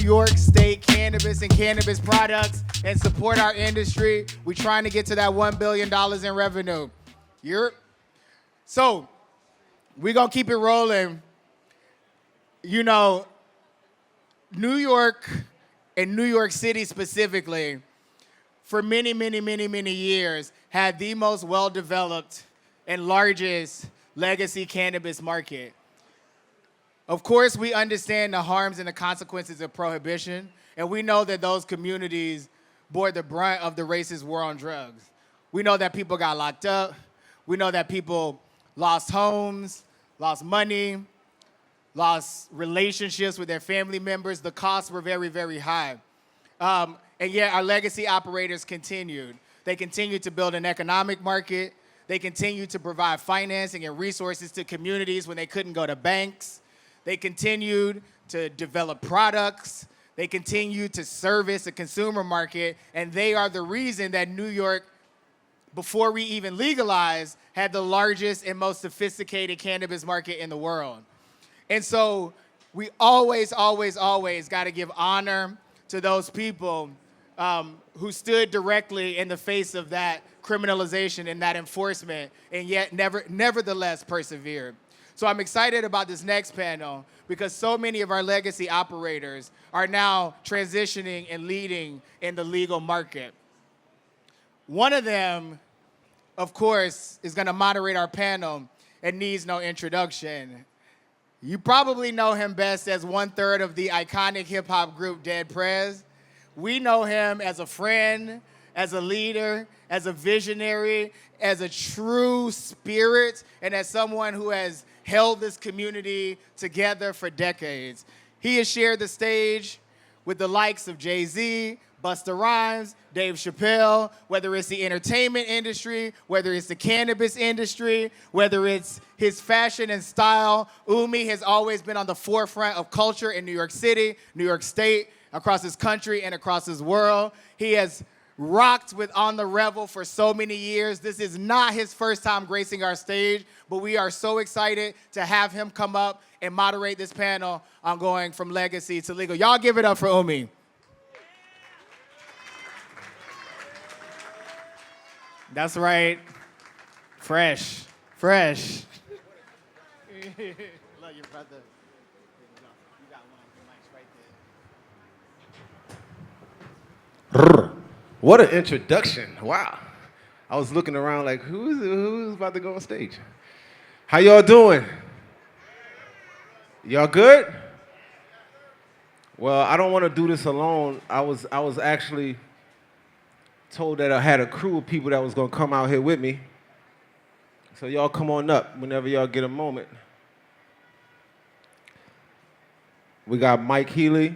York State cannabis and cannabis products and support our industry. We're trying to get to that $1 billion in revenue. So we're going to keep it rolling. You know, New York and New York City specifically, for many, many, many, many years, had the most well-developed and largest legacy cannabis market. Of course, we understand the harms and the consequences of prohibition, and we know that those communities bore the brunt of the racist war on drugs. We know that people got locked up. We know that people lost homes, lost money, lost relationships with their family members. The costs were very, very high. And yet our legacy operators continued. They continued to build an economic market. They continued to provide financing and resources to communities when they couldn't go to banks. They continued to develop products. They continued to service a consumer market. And they are the reason that New York, before we even legalized, had the largest and most sophisticated cannabis market in the world. And so we always, always, always got to give honor to those people who stood directly in the face of that criminalization and that enforcement, and yet nevertheless persevered. So I'm excited about this next panel because so many of our legacy operators are now transitioning and leading in the legal market. One of them, of course, is going to moderate our panel and needs no introduction. You probably know him best as 1/3 of the iconic hip-hop group Dead Prez. We know him as a friend, as a leader, as a visionary, as a true spirit, and as someone who has held this community together for decades. He has shared the stage with the likes of Jay-Z, Busta Rhymes, Dave Chappelle, whether it's the entertainment industry, whether it's the cannabis industry, whether it's his fashion and style. Umi has always been on the forefront of culture in New York City, New York State, across this country, and across this world. He has rocked with On the Revel for so many years. This is not his first time gracing our stage, but we are so excited to have him come up and moderate this panel on going from legacy to legal. Y'all give it up for Umi. That's right. Fresh. Fresh. Love your brother. You got one. Your mic's right there. What an introduction. Wow. I was looking around like, who's about to go on stage? How y'all doing? Y'all good? Well, I don't want to do this alone. I was actually told that I had a crew of people that was going to come out here with me. So y'all come on up whenever y'all get a moment. We got Mike Healy.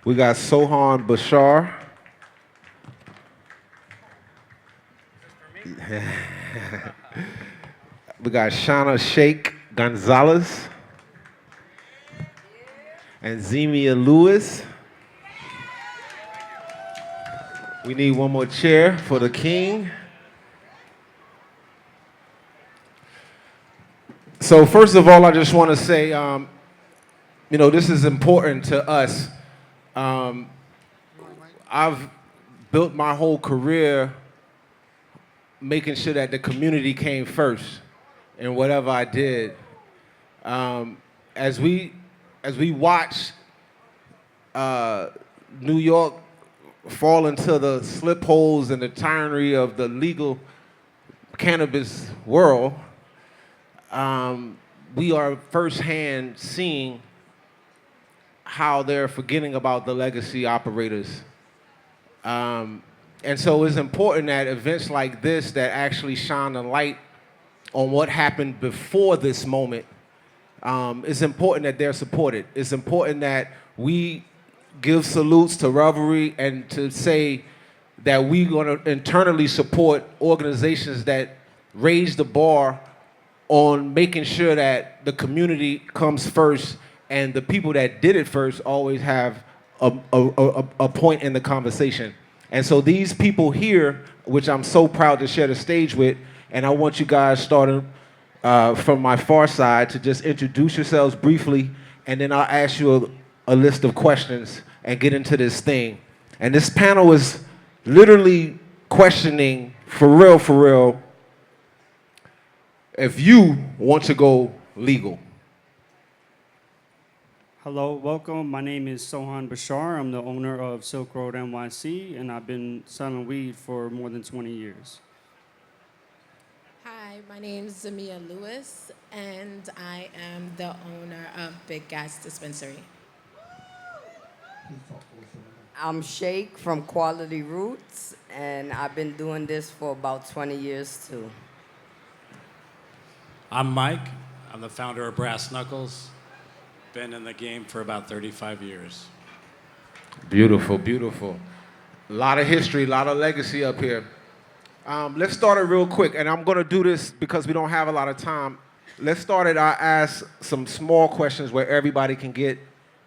We got Sohan Bashar. We got Shauna Sheikh Gonzalez. And Zemia Lewis. We need one more chair for the king. So first of all, I just want to say, this is important to us. I've built my whole career making sure that the community came first in whatever I did. As we watch New York fall into the slip holes and the tyranny of the legal cannabis world, we are firsthand seeing how they're forgetting about the legacy operators. And so it's important that events like this that actually shine a light on what happened before this moment, it's important that they're supported. It's important that we give salutes to Revelry and to say that we're going to internally support organizations that raise the bar on making sure that the community comes first and the people that did it first always have a point in the conversation. And so these people here, which I'm so proud to share the stage with, and I want you guys starting from my far side to just introduce yourselves briefly, and then I'll ask you a list of questions and get into this thing. And this panel is literally questioning for real, if you want to go legal. Hello, welcome. My name is Sohan Bashar. I'm the owner of Silk Road NYC, and I've been selling weed for more than 20 years. Hi, my name's Zamia Lewis, and I am the owner of Big Gas Dispensary. I'm Sheikh from Quality Roots, and I've been doing this for about 20 years too. I'm Mike. I'm the founder of Brass Knuckles. Been in the game for about 35 years. Beautiful, beautiful. A lot of history, a lot of legacy up here. Let's start it real quick, and I'm gonna do this because we don't have a lot of time. Let's start it. I ask some small questions where everybody can get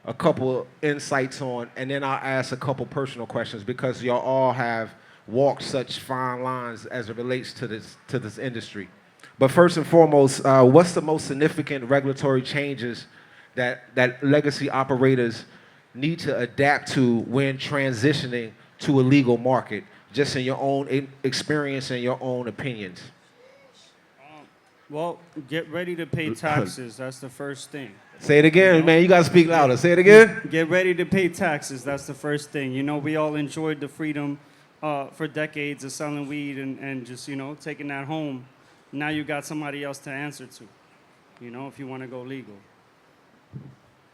a couple insights on, and then I'll ask a couple personal questions because y'all all have walked such fine lines as it relates to this industry. But first and foremost, what's the most significant regulatory changes that legacy operators need to adapt to when transitioning to a legal market, just in your own experience and your own opinions? Well, get ready to pay taxes. That's the first thing. Say it again, man. You gotta speak louder. Say it again. Get ready to pay taxes. That's the first thing. You know, we all enjoyed the freedom for decades of selling weed and just, you know, taking that home. Now you got somebody else to answer to, you know, if you want to go legal.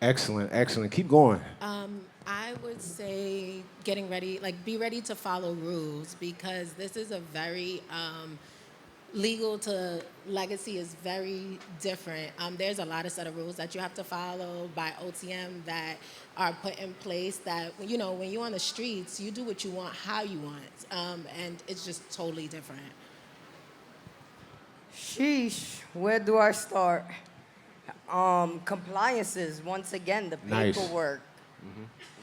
Excellent, excellent. Keep going. I would say getting ready, like be ready to follow rules because this is a very legal to legacy is very different. There's a lot of set of rules that you have to follow by OTM that are put in place that, you know, when you're on the streets, you do what you want, how you want, and it's just totally different. Sheesh, where do I start? Compliances, once again, the Nice. paperwork,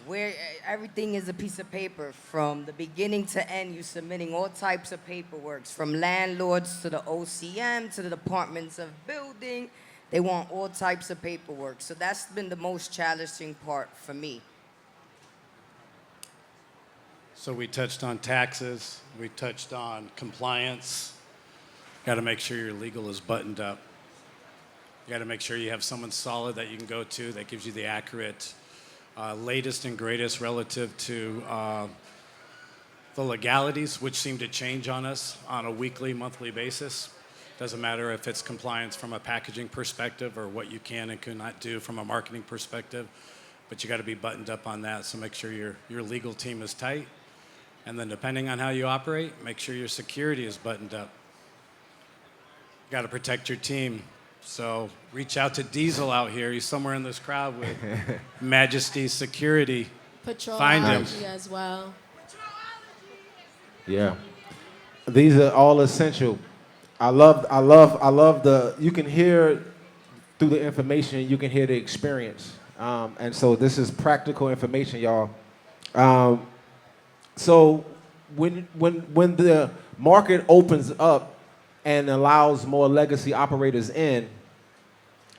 where everything is a piece of paper. From the beginning to end, you're submitting all types of paperwork, from landlords to the OCM to the departments of building. They want all types of paperwork. So that's been the most challenging part for me. So we touched on taxes. We touched on compliance. Got to make sure your legal is buttoned up. You got to make sure you have someone solid that you can go to that gives you the accurate, latest and greatest relative to the legalities, which seem to change on us on a weekly, monthly basis. Doesn't matter if it's compliance from a packaging perspective or what you can and cannot do from a marketing perspective, but you got to be buttoned up on that. So make sure your legal team is tight, and then depending on how you operate, make sure your security is buttoned up. You got to protect your team. So reach out to Diesel out here. He's somewhere in this crowd with Majesty Security. Find him. Patrolology as well. Yeah. These are all essential. I love the, you can hear through the information, you can hear the experience. And so this is practical information, y'all. So when the market opens up and allows more legacy operators in,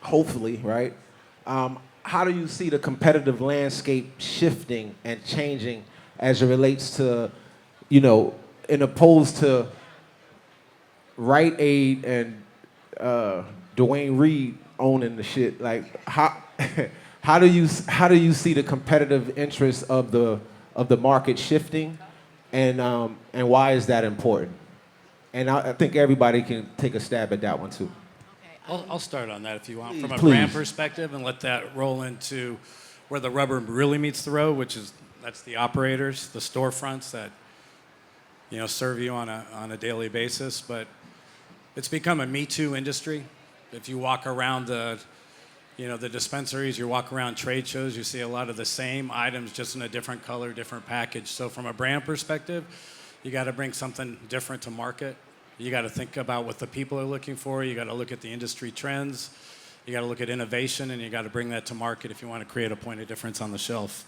hopefully, right? How do you see the competitive landscape shifting and changing as it relates to, you know, in opposed to Rite Aid and Dwayne Reed owning the shit? Like, how do you see the competitive interests of the market shifting, and why is that important? And I think everybody can take a stab at that one too. I'll start on that if you want, from a Please. brand perspective, and let that roll into where the rubber really meets the road, that's the operators, the storefronts that, you know, serve you on a daily basis. But it's become a Me Too industry. If you walk around the dispensaries, you walk around trade shows, you see a lot of the same items, just in a different color, different package. So from a brand perspective, you got to bring something different to market. You got to think about what the people are looking for. You got to look at the industry trends. You got to look at innovation, and you got to bring that to market if you want to create a point of difference on the shelf.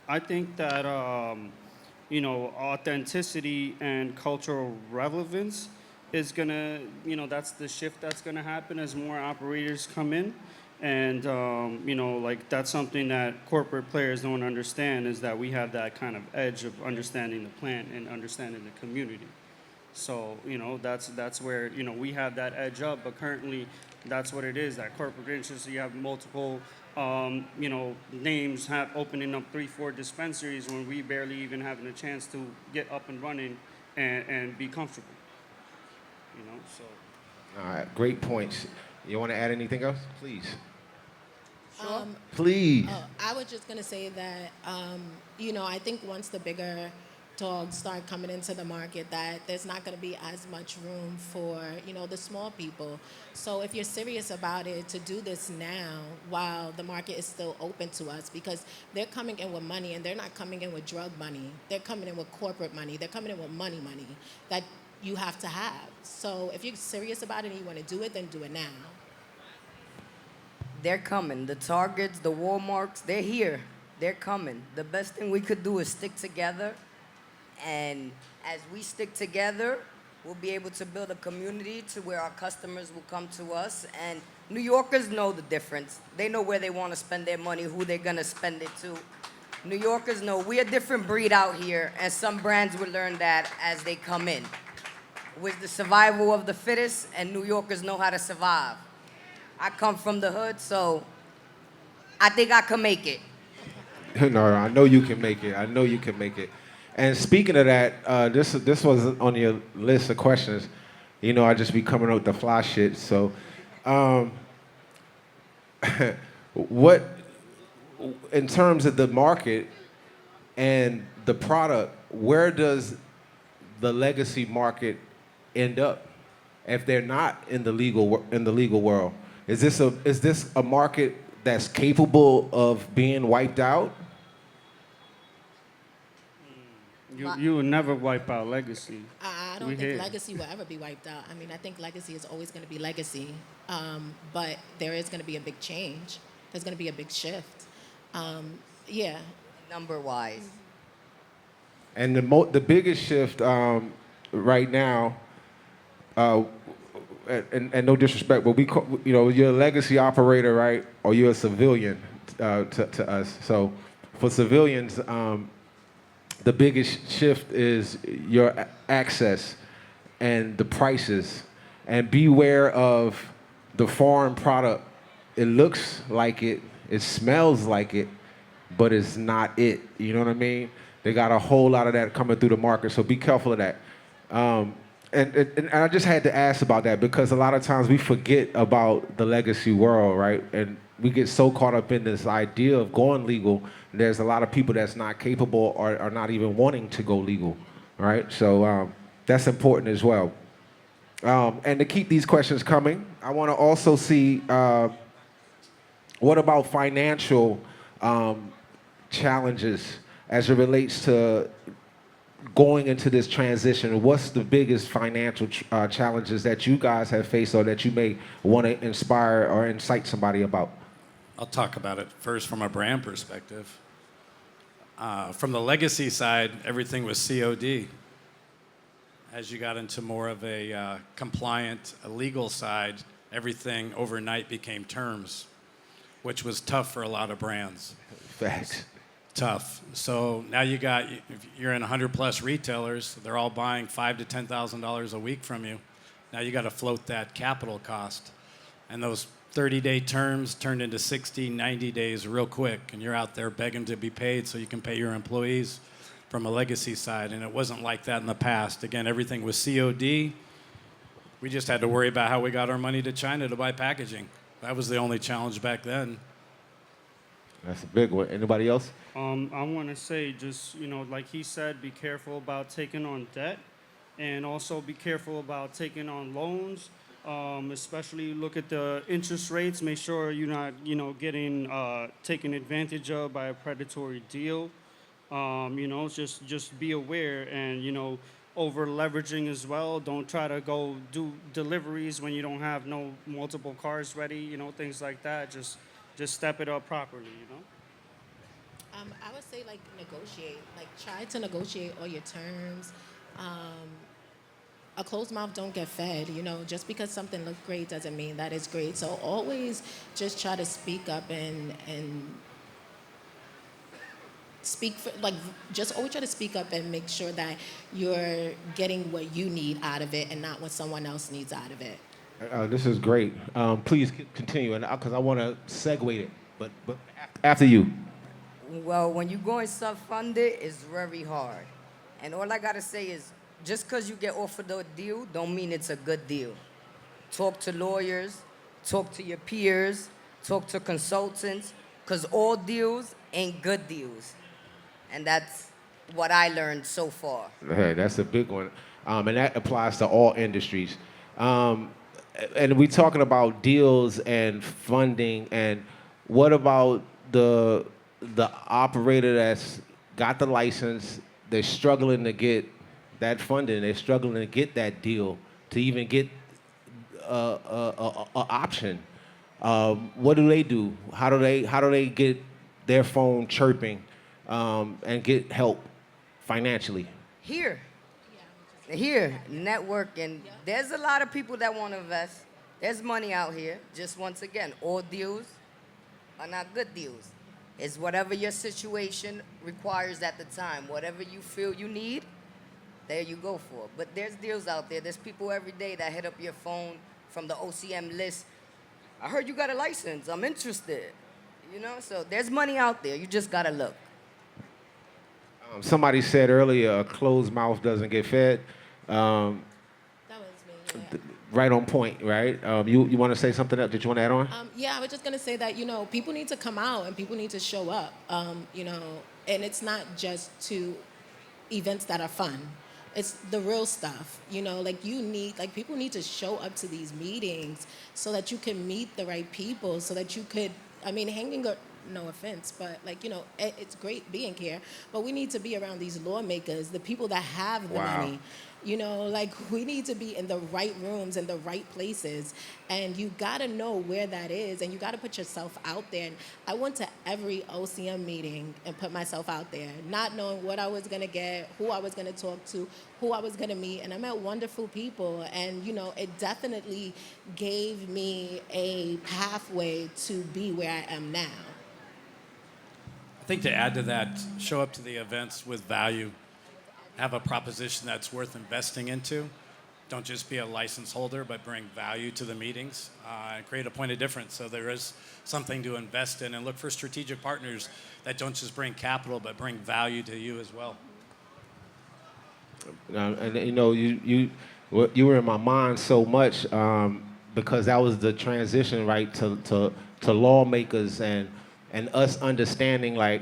I think that, you know, authenticity and cultural relevance is gonna, that's the shift that's gonna happen as more operators come in. And, like that's something that corporate players don't understand, is that we have that kind of edge of understanding the plant and understanding the community. So, that's where, we have that edge up, but currently that's what it is, that corporate interest. You have multiple, names have opening up 3, 4 dispensaries when we barely even having a chance to get up and running and be comfortable, so. All right, great points. You want to add anything else? Please. Sure. Please. I was just gonna say that, I think once the bigger dogs start coming into the market, that there's not gonna be as much room for, the small people. So if you're serious about it, to do this now while the market is still open to us, because they're coming in with money and they're not coming in with drug money. They're coming in with corporate money. They're coming in with money that you have to have. So if you're serious about it and you wanna do it, then do it now. They're coming. The Targets, the Walmarts, they're here. They're coming. The best thing we could do is stick together. And as we stick together, we'll be able to build a community to where our customers will come to us. And New Yorkers know the difference. They know where they want to spend their money, who they're going to spend it to. New Yorkers know we're a different breed out here, and some brands will learn that as they come in. With the survival of the fittest, and New Yorkers know how to survive. I come from the hood, so I think I can make it. No, I know you can make it. I know you can make it. And speaking of that, this was on your list of questions. I just be coming up with the fly shit. So, what, in terms of the market and the product, where does the legacy market end up if they're not in the legal world? Is this a market that's capable of being wiped out? You will never wipe out legacy. I don't think legacy will ever be wiped out. I mean, I think legacy is always going to be legacy, but there is going to be a big change. There's going to be a big shift. Yeah. Number-wise. And the biggest shift right now, and no disrespect, but you're a legacy operator, right? Or you're a civilian to us. So for civilians, the biggest shift is your access and the prices. And beware of the foreign product. It looks like it smells like it, but it's not it. You know what I mean? They got a whole lot of that coming through the market, so be careful of that. And I just had to ask about that because a lot of times we forget about the legacy world, right? And we get so caught up in this idea of going legal. There's a lot of people that's not capable or are not even wanting to go legal, right? So that's important as well. And to keep these questions coming, I want to also see what about financial challenges as it relates to going into this transition? What's the biggest financial challenges that you guys have faced or that you may want to inspire or incite somebody about? I'll talk about it first from a brand perspective. From the legacy side, everything was COD. As you got into more of a compliant, a legal side, everything overnight became terms, which was tough for a lot of brands. Facts. Tough. So now if you're in 100 plus retailers, they're all buying $5,000 to $10,000 a week from you. Now you got to float that capital cost. And those 30-day terms turned into 60, 90 days real quick. And you're out there begging to be paid so you can pay your employees from a legacy side. And it wasn't like that in the past. Again, everything was COD. We just had to worry about how we got our money to China to buy packaging. That was the only challenge back then. That's a big one. Anybody else? I want to say just, like he said, be careful about taking on debt and also be careful about taking on loans, especially look at the interest rates. Make sure you're not, getting taken advantage of by a predatory deal. Just be aware and, over leveraging as well. Don't try to go do deliveries when you don't have no multiple cars ready, things like that. Just step it up properly, I would say negotiate. Try to negotiate all your terms. a closed mouth don't get fed. You know, just because something looks great doesn't mean that it's great. So always just try to speak up and speak for, like, just always try to speak up and make sure that you're getting what you need out of it and not what someone else needs out of it. This is great. Please continue, and because I want to segue it, but after you. Well, when you're going self-funded, it's very hard. And all I gotta say is, just because you get offered a deal, don't mean it's a good deal. Talk to lawyers, talk to your peers, talk to consultants, because all deals ain't good deals. And that's what I learned so far. Hey, that's a big one, and that applies to all industries. And we're talking about deals and funding, and what about the operator that's got the license? They're struggling to get that funding. They're struggling to get that deal to even get a option. What do they do? How do they get their phone chirping and get help financially? Here, networking. There's a lot of people that want to invest. There's money out here. Just once again, all deals are not good deals. It's whatever your situation requires at the time. Whatever you feel you need, there you go for. But there's deals out there. There's people every day that hit up your phone from the OCM list. I heard you got a license. I'm interested. You know, so there's money out there. You just gotta look. Somebody said earlier, a closed mouth doesn't get fed. That was me. Yeah. Right on point, right? You want to say something else? Did you want to add on? Yeah, I was just gonna say that, you know, people need to come out and people need to show up. You know, and it's not just to events that are fun. It's the real stuff. You know, like people need to show up to these meetings so that you can meet the right people, so that you could, hanging up, no offense, but it's great being here, but we need to be around these lawmakers, the people that have the Wow. money. You know, like we need to be in the right rooms and the right places, and you gotta know where that is, and you gotta put yourself out there. And I went to every OCM meeting and put myself out there, not knowing what I was gonna get, who I was gonna talk to, who I was gonna meet, and I met wonderful people, and it definitely gave me a pathway to be where I am now. I think to add to that, show up to the events with value. Have a proposition that's worth investing into. Don't just be a license holder, but bring value to the meetings and create a point of difference. So there is something to invest in, and look for strategic partners that don't just bring capital, but bring value to you as well. And you were in my mind so much because that was the transition, right, to lawmakers and us understanding, like,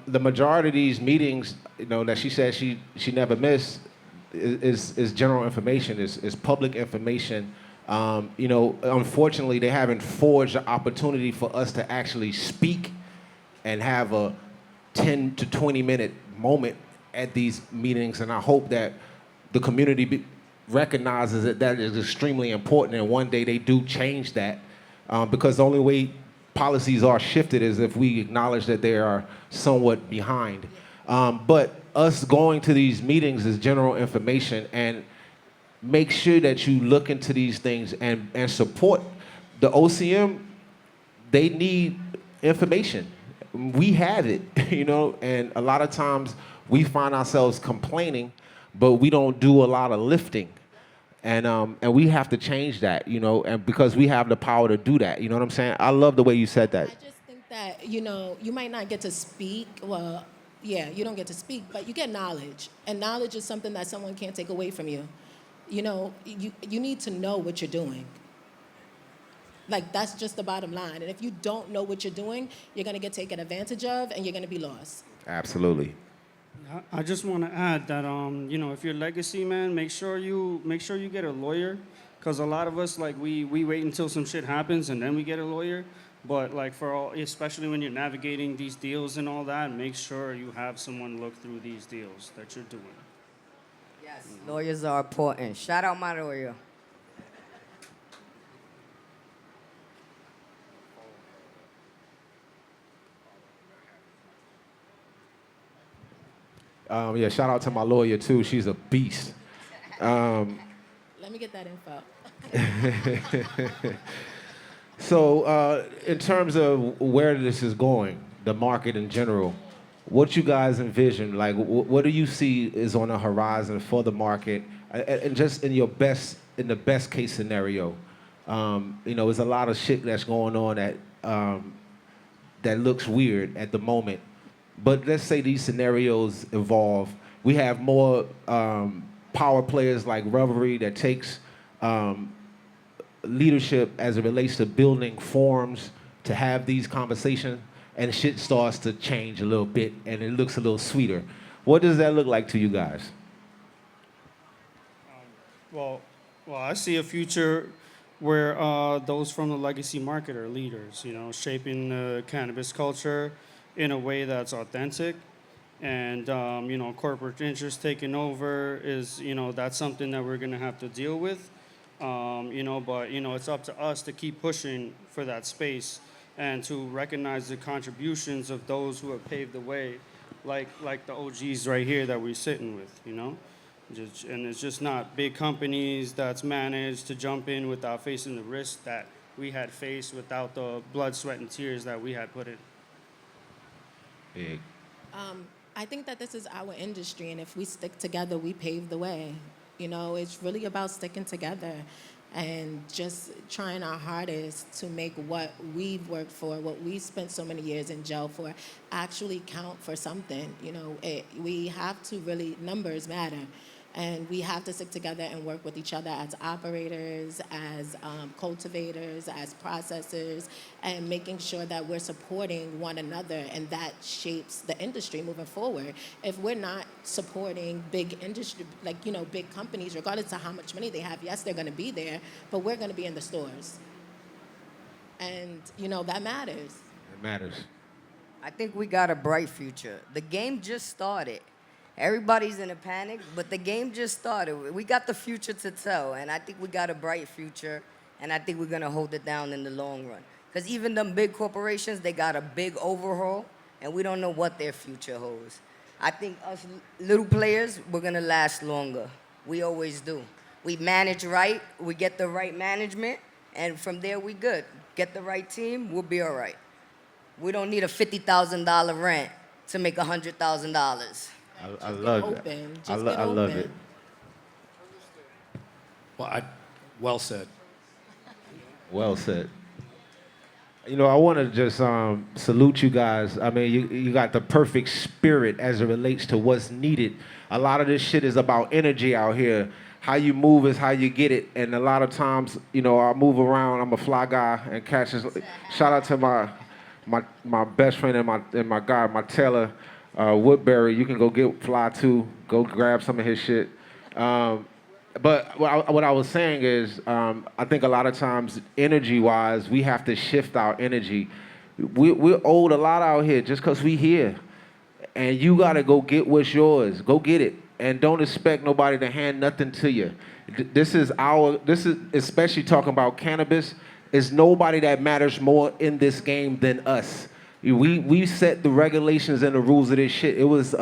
the majority of these meetings, that she said she never missed is general information, is public information. Unfortunately, they haven't forged the opportunity for us to actually speak and have a 10 to 20 minute moment at these meetings, and I hope that the community recognizes that is extremely important, and one day they do change that, because the only way policies are shifted is if we acknowledge that they are somewhat behind. But us going to these meetings is general information, and make sure that you look into these things and support the OCM. They need information. We have it, and a lot of times we find ourselves complaining, but we don't do a lot of lifting. And we have to change that, and because we have the power to do that. You know what I'm saying? I love the way you said that. I just think that, you might not get to speak. Well, yeah, you don't get to speak, but you get knowledge. And knowledge is something that someone can't take away from you. You need to know what you're doing. Like, that's just the bottom line. And if you don't know what you're doing, you're going to get taken advantage of, and you're going to be lost. Absolutely. I just want to add that if you're legacy, man, make sure you get a lawyer, because a lot of us, like, we wait until some shit happens and then we get a lawyer. But like, especially when you're navigating these deals and all that, make sure you have someone look through these deals that you're doing. Yes, lawyers are important. Shout out my lawyer. Yeah, shout out to my lawyer too. She's a beast. Let me get that info. So, in terms of where this is going, the market in general, what you guys envision? Like, what do you see is on the horizon for the market, and just in the best case scenario? There's a lot of shit that's going on that looks weird at the moment. But let's say these scenarios evolve. We have more power players like Revelry that takes leadership as it relates to building forums to have these conversations, and shit starts to change a little bit, and it looks a little sweeter. What does that look like to you guys? Well, I see a future where those from the legacy market are leaders, shaping the cannabis culture in a way that's authentic. And, corporate interest taking over is, that's something that we're going to have to deal with. But, it's up to us to keep pushing for that space and to recognize the contributions of those who have paved the way, like the OGs right here that we're sitting with, And it's just not big companies that's managed to jump in without facing the risk that we had faced without the blood, sweat, and tears that we had put in. Big. I think that this is our industry, and if we stick together, we pave the way. It's really about sticking together and just trying our hardest to make what we've worked for, what we spent so many years in jail for, actually count for something. We have to really, numbers matter. And we have to stick together and work with each other as operators, as cultivators, as processors, and making sure that we're supporting one another, and that shapes the industry moving forward. If we're not supporting big industry, big companies, regardless of how much money they have, yes, they're going to be there, but we're going to be in the stores. And, that matters. It matters. I think we got a bright future. The game just started. Everybody's in a panic, but the game just started. We got the future to tell, and I think we got a bright future, and I think we're gonna hold it down in the long run. Because even them big corporations, they got a big overhaul, and we don't know what their future holds. I think us little players, we're gonna last longer. We always do. We manage right, we get the right management, and from there we good. Get the right team, we'll be all right. We don't need a $50,000 rent to make $100,000. I love that. Open. Just I get love open. it. Well said. Well said. I want to just salute you guys. I mean, you got the perfect spirit as it relates to what's needed. A lot of this shit is about energy out here. How you move is how you get it. And a lot of times, I move around. I'm a fly guy and catch this. Shout out to my best friend and my guy, my tailor, Woodbury. You can go get fly too. Go grab some of his shit. But what I was saying is, I think a lot of times, energy-wise, we have to shift our energy. We're owed a lot out here just because we here. And you got to go get what's yours. Go get it. And don't expect nobody to hand nothing to you. This is especially talking about cannabis, is nobody that matters more in this game than us. We set the regulations and the rules of this shit. It was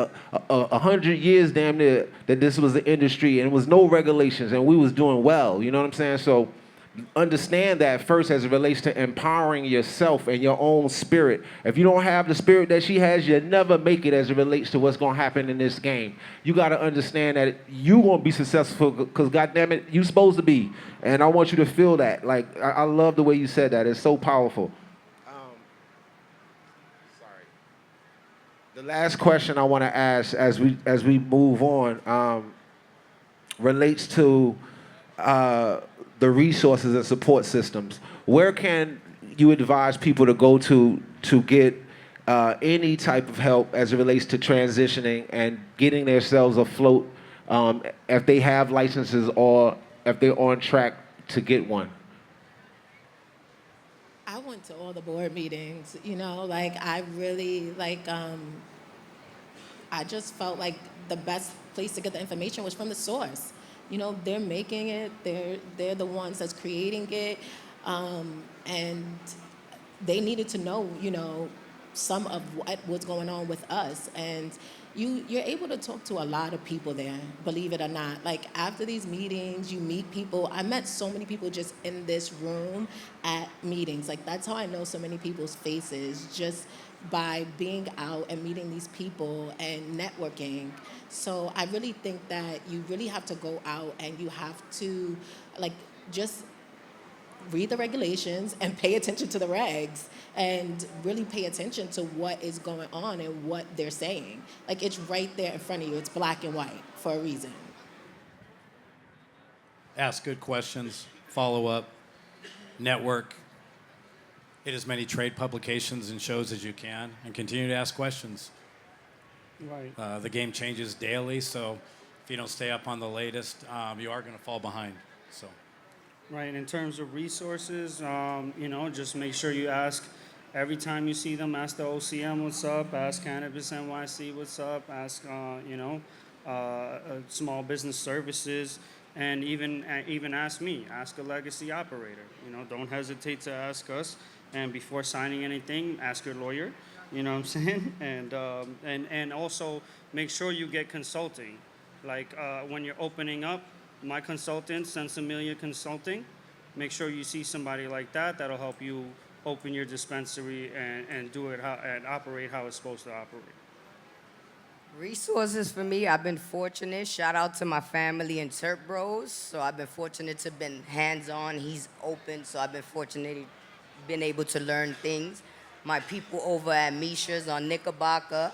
100 years damn near that this was the industry, and it was no regulations, and we was doing well. You know what I'm saying? So understand that first as it relates to empowering yourself and your own spirit. If you don't have the spirit that she has, you'll never make it as it relates to what's going to happen in this game. You got to understand that you going to be successful because, goddamn it, you supposed to be. And I want you to feel that. Like, I love the way you said that. It's so powerful. The last question I want to ask as we move on relates to the resources and support systems. Where can you advise people to go to get any type of help as it relates to transitioning and getting themselves afloat if they have licenses or if they're on track to get one? I went to all the board meetings, I really, I just felt like the best place to get the information was from the source. They're making it, they're the ones that's creating it, and they needed to know, some of what was going on with us. And, you're able to talk to a lot of people there, believe it or not. Like after these meetings, you meet people. I met so many people just in this room at meetings. Like that's how I know so many people's faces, just by being out and meeting these people and networking. So I really think that you really have to go out and you have to like just read the regulations and pay attention to the regs and really pay attention to what is going on and what they're saying. Like it's right there in front of you. It's black and white for a reason. Ask good questions, follow up, network, hit as many trade publications and shows as you can, and continue to ask questions. Right. The game changes daily, so if you don't stay up on the latest, you are going to fall behind. So. Right. In terms of resources, just make sure you ask every time you see them. Ask the OCM what's up. Ask Cannabis NYC what's up. Ask small business services, and even ask me. Ask a legacy operator. Don't hesitate to ask us. And before signing anything, ask your lawyer. You know what I'm saying? And also make sure you get consulting. Like when you're opening up. My consultant, Sensimilia Consulting, make sure you see somebody like that. That'll help you open your dispensary and do it and operate how it's supposed to operate. Resources for me, I've been fortunate. Shout out to my family and Terp Bros. So I've been fortunate to have been hands-on. He's open, so I've been fortunate been able to learn things. My people over at Misha's on Knickerbocker.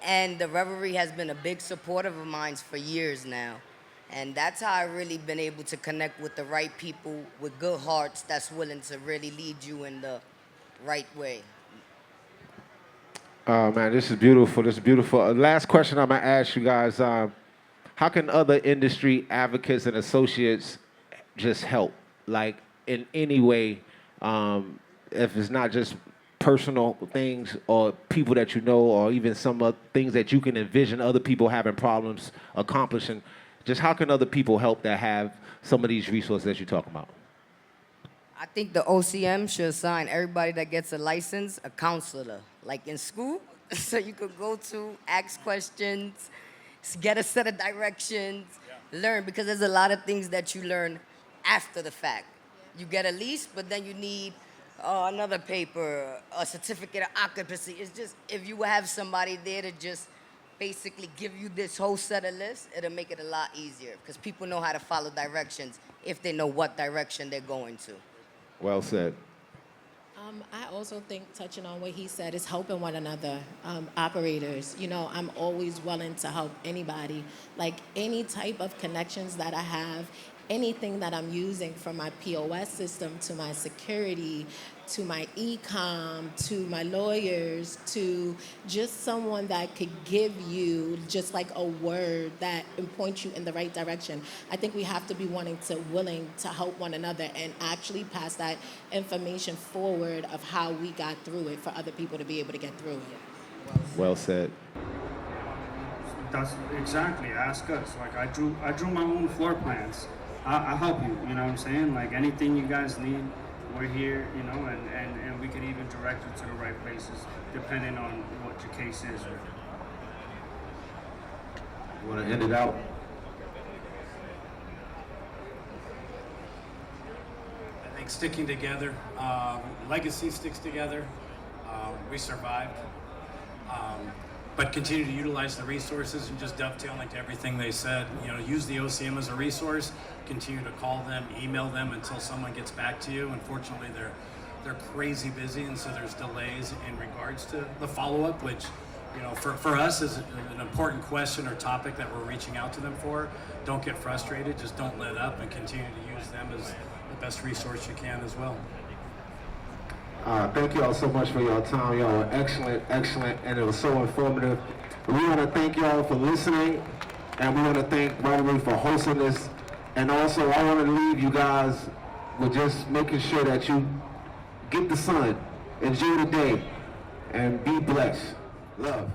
And the Revelry has been a big supporter of mine for years now. And that's how I've really been able to connect with the right people with good hearts that's willing to really lead you in the right way. Oh, man, this is beautiful. This is beautiful. Last question I'm going to ask you guys. How can other industry advocates and associates just help? Like, in any way, if it's not just personal things or people that you know or even some other things that you can envision other people having problems accomplishing. Just how can other people help that have some of these resources that you're talking about? I think the OCM should assign everybody that gets a license a counselor, like in school, so you could go to, ask questions, get a set of directions, learn, because there's a lot of things that you learn after the fact. You get a lease, but then you need another paper, a certificate of occupancy. It's just, if you have somebody there to just basically give you this whole set of lists, it'll make it a lot easier because people know how to follow directions if they know what direction they're going to. Well said. I also think, touching on what he said, is helping one another. Operators, I'm always willing to help anybody. Like any type of connections that I have, anything that I'm using from my POS system to my security, to my e-com, to my lawyers, to just someone that could give you just like a word that and point you in the right direction. I think we have to be willing to help one another and actually pass that information forward of how we got through it for other people to be able to get through it. Well said. That's exactly. Ask us. Like I drew my own floor plans. I'll help you. You know what I'm saying? Like anything you guys need, we're here. And we can even direct you to the right places depending on what your case is. You want to end it out? I think sticking together, legacy sticks together. We survived, but continue to utilize the resources and just dovetailing to everything they said. Use the OCM as a resource. Continue to call them, email them until someone gets back to you. Unfortunately, they're crazy busy, and so there's delays in regards to the follow-up, which for us is an important question or topic that we're reaching out to them for. Don't get frustrated. Just don't let up and continue to use them as the best resource you can as well. Thank you all so much for your time. Y'all were excellent, and it was so informative. We want to thank y'all for listening, and we want to thank Revel for hosting this. And also, I want to leave you guys with just making sure that you get the sun, enjoy the day, and be blessed. Love.